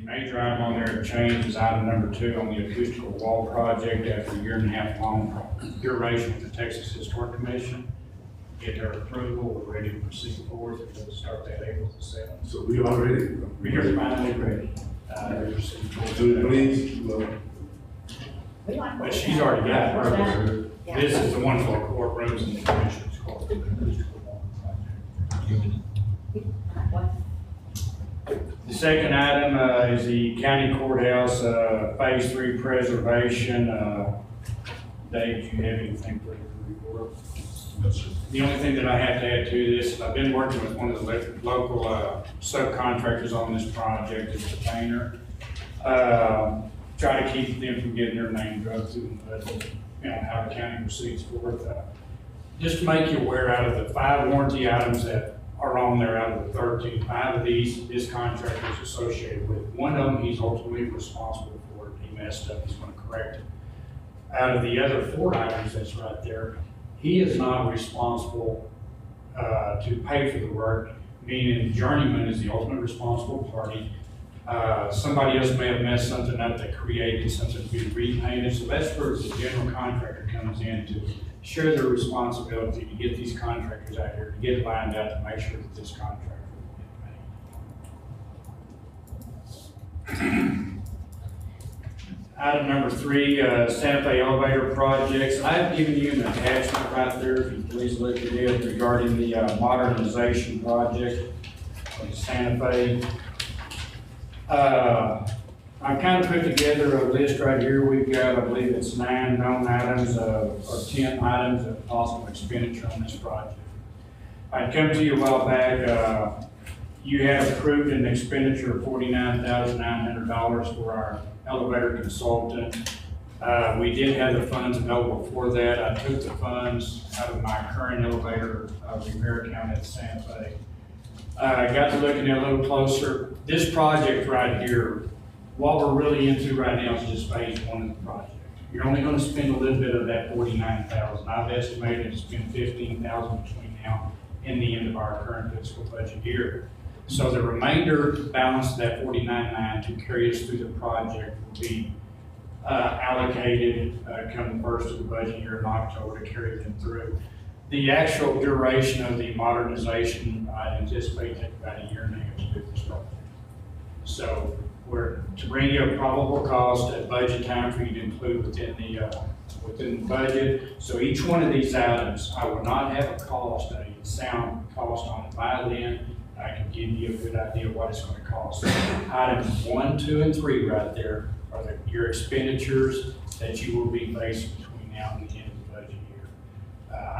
major item on there to change is item number 2 on the acoustical wall project. After a 1.5 year long duration with the Texas Historic Commission, get their approval, we're ready to proceed forward, and we'll start that April the 7th. so we already. We are finally ready. Do it, please. But she's already got it. This is the one for courtrooms and the commissioners court. The acoustical wall project. The second item is the county courthouse phase 3 preservation. Dave, do you have anything for the report? No, sir. The only thing that I have to add to this is I've been working with one of the local subcontractors on this project, it's the painter. Try to keep them from getting their name drugged through the mud, you know, how the county proceeds forward. Just to make you aware, out of the 5 warranty items that are on there, out of the 13, 5 of these, this contractor is associated with. One of them, he's ultimately responsible for it. He messed up, he's gonna correct it. Out of the other 4 items that's right there, he is not responsible to pay for the work, meaning Journeyman is the ultimate responsible party. Somebody else may have messed something up that created something to be repainted, so that's where the general contractor comes in to share their responsibility to get these contractors out here, to get it lined out, to make sure that this contractor will get paid. Item number 3, Santa Fe elevator projects. I've given you an attachment right there, if you please look at it, regarding the modernization project of Santa Fe. I kind of put together a list right here. We've got, I believe it's 9 known items, or 10 items of possible expenditure on this project. I come to you a while back, you had approved an expenditure of $49,900 for our elevator consultant. We did have the funds available for that. I took the funds out of my current elevator repair account at Santa Fe. I got to looking at it a little closer. This project right here, what we're really into right now is just phase 1 of the project. You're only gonna spend a little bit of that $49,000. I've estimated to spend $15,000 between now and the end of our current fiscal budget year. So the remainder balance of that $49,900 to carry us through the project will be allocated come the first of the budget year in October to carry them through. The actual duration of the modernization, I anticipate take about a year and a half to do this project. So we're to bring you a probable cost at budget time for you to include within the budget. So each one of these items, I will not have a cost, a sound cost on it by then. I can give you a good idea of what it's going to cost. Items 1, 2, and 3 right there are your expenditures that you will be facing between now and the end of the budget year.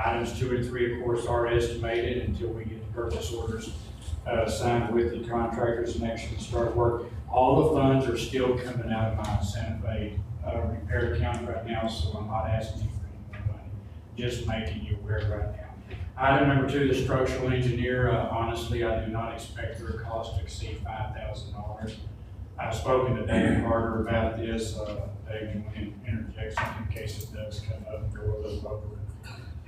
Items 2 and 3, of course, are estimated until we get the purchase orders signed with the contractors and actually start work. All the funds are still coming out of my Santa Fe repair account right now, so I'm not asking you for any more money, just making you aware right now. Item number 2, the structural engineer. Honestly, I do not expect their cost to exceed $5,000. I've spoken to David Carter about this. Dave, you want to interject something in case it does come up and go a little over.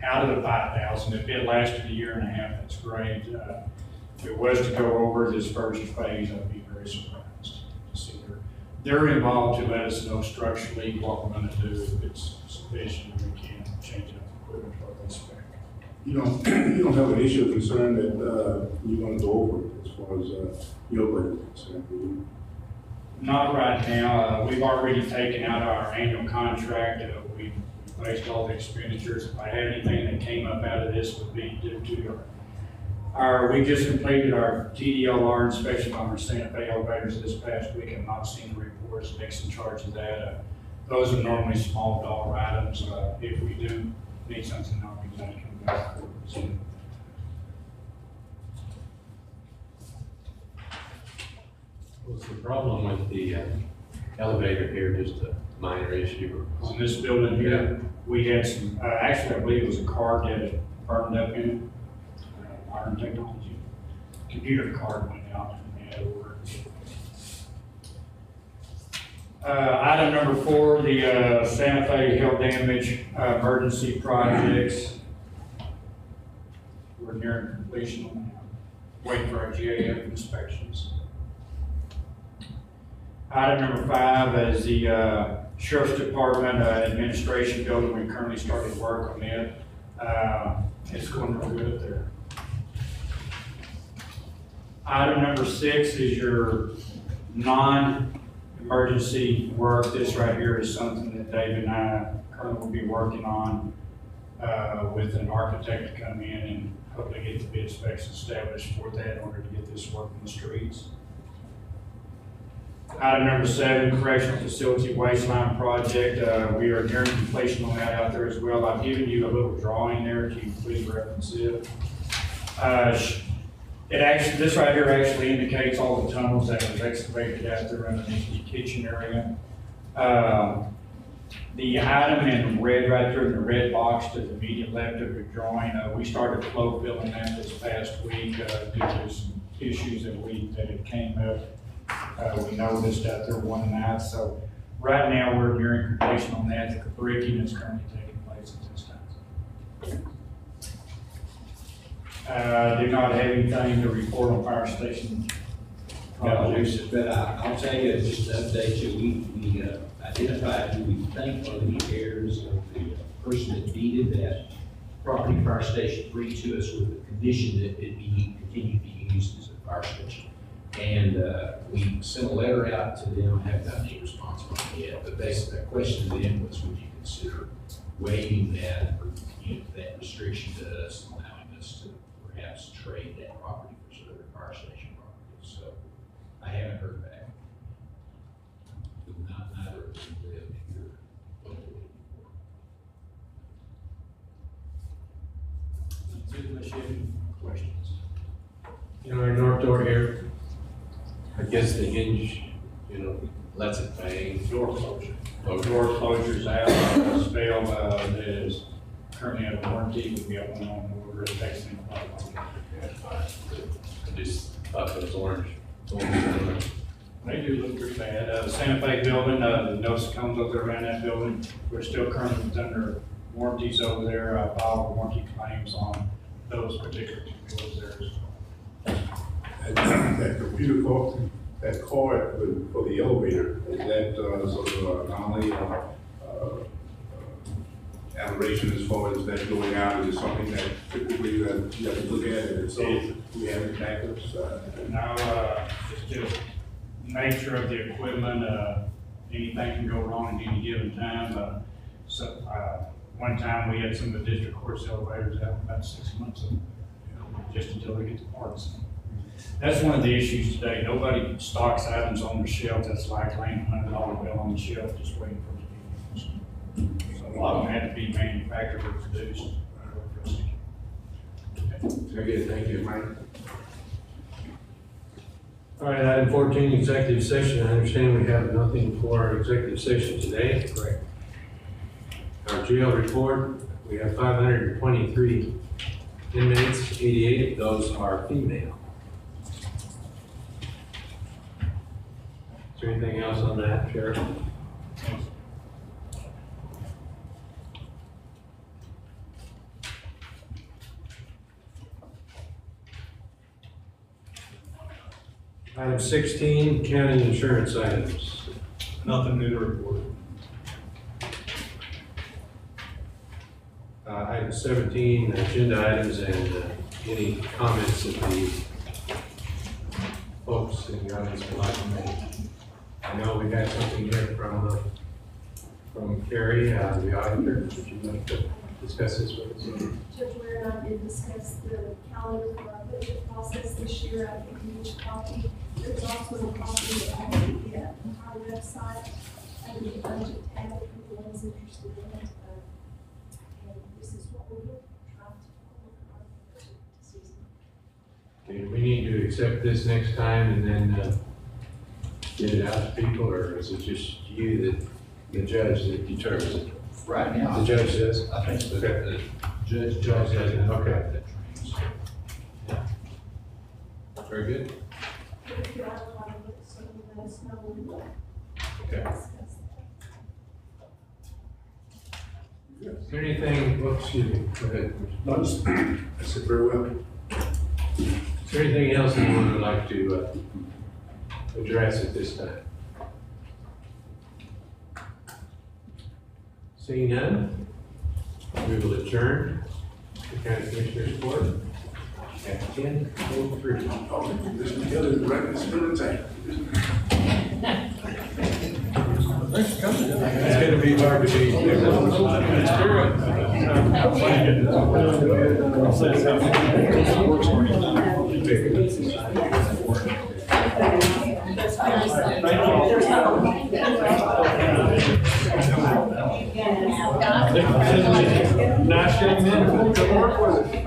Out of the $5,000, if it lasted a year and a half, that's great. If it was to go over this first phase, I'd be very surprised to see they're involved to let us know structurally what we're going to do. If it's sufficient, we can change up the equipment to what they spec. You don't have an issue or concern that you're going to go over it as far as your budget is concerned, do you? Not right now. We've already taken out our annual contract. We've replaced all the expenditures. If I had anything that came up out of this would be due to we just completed our TDLR inspection on our Santa Fe elevators this past week. I've not seen the reports. Nick's in charge of that. Those are normally small dollar items. If we do need something, I'll be glad to come back for it. What's the problem with the elevator here? Just a minor issue? On this building here, we had some, actually, I believe it was a card that had burned up in it. Modern technology. Computer card went out and had it work. Item number 4, the Santa Fe hail damage emergency projects. We're nearing completion on that. Waiting for our GAF inspections. Item number 5 is the Sheriff's Department administration building. We currently started work on it. It's going real good up there. Item number 6 is your non-emergency work. This right here is something that Dave and I currently will be working on with an architect to come in and hopefully get the bid specs established for that in order to get this work on the streets. Item number 7, correctional facility waistline project. We are nearing completion on that out there as well. I've given you a little drawing there. If you can please reference it. This right here actually indicates all the tunnels that was excavated out there underneath the kitchen area. The item in red right there in the red box to the immediate left of your drawing, we started flow filling that this past week due to some issues that it came up. We noticed out there one night. So right now we're nearing completion on that. The bricking is currently taking place at this time. Do not have anything to report on fire station projects. But I'll tell you, just to update you, we identified who we think are the heirs of the person that deeded that property, Fire Station 3, to us with the condition that it be continued to be used as a fire station. And we sent a letter out to them, haven't gotten any response from them yet, but basically the question to them was, would you consider waiving that, or that restriction to us, allowing us to perhaps trade that property for some other fire station property? So I haven't heard back. live here locally. Unless you have any questions. You know, our north door here, I guess the hinge, you know, lets it bang. Door closure. Oh, Door closure's out, it's failed, that is currently out of warranty, we got one on order, it takes them quite a while. I just thought those orange. They do look pretty bad. The Santa Fe building, the notice comes over around that building. We're still currently under warranties over there. I filed warranty claims on those particular two buildings there as well. That computer card, that card for the elevator, is that sort of anomaly or aberration as far as that going out? Is it something that typically you have to look at, and so we have it backups? Now, it's just nature of the equipment, anything can go wrong at any given time. One time we had some of the district court's elevators out about 6 months, just until they get the parts. That's one of the issues today. Nobody stocks items on the shelf that's like laying $100 bill on the shelf just waiting for it to be used. So a lot of them had to be manufactured or produced. Very good, thank you, Mike. All right, item 14, executive session. I understand we have nothing for our executive session today. Correct. Our jail report, we have 523 inmates, 88 of those are female. Is there anything else on that, Sheriff? Item 16, county insurance items. Nothing new to report. Item 17, agenda items, and any comments that the folks in the audience would like to make. I know we got something here from Carrie, the auditor. Would you like to discuss this with us? Judge Ware and I did discuss the calendar for our budget process this year. I think you each copy. There's also a copy on our website under the budget tab for the ones interested in it. And this is what we're trying to follow our budget season. Okay, we need to accept this next time and then get it out to people, or is it just you that, the judge that determines it? Right now. The judge says? I think so. Okay. The judge does it, okay. Yeah. Very good. If you want to look at some of those, no, we will Okay. discuss that. Is there anything, well, excuse me, go ahead. I said very well. Is there anything else anyone would like to address at this time? Seeing none, we will adjourn the county commissioners court at 10:03. This together is right, it's still intact. It's gonna be hard to Nice young men, good work with it.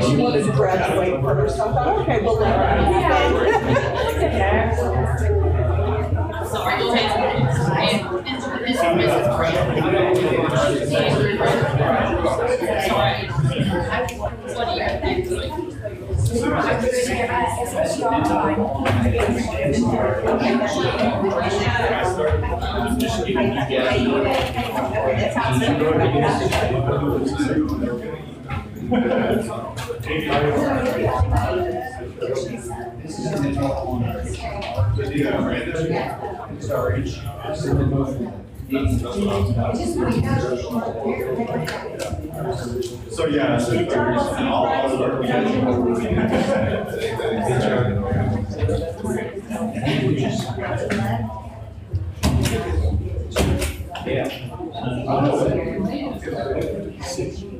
She wanted to graduate first. I thought, okay, well, Sorry, go ahead. And Mrs. Sorry. What do you think? Sorry. So, yeah. So Good job, Yeah.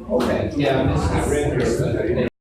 Okay, yeah, this is, I read your,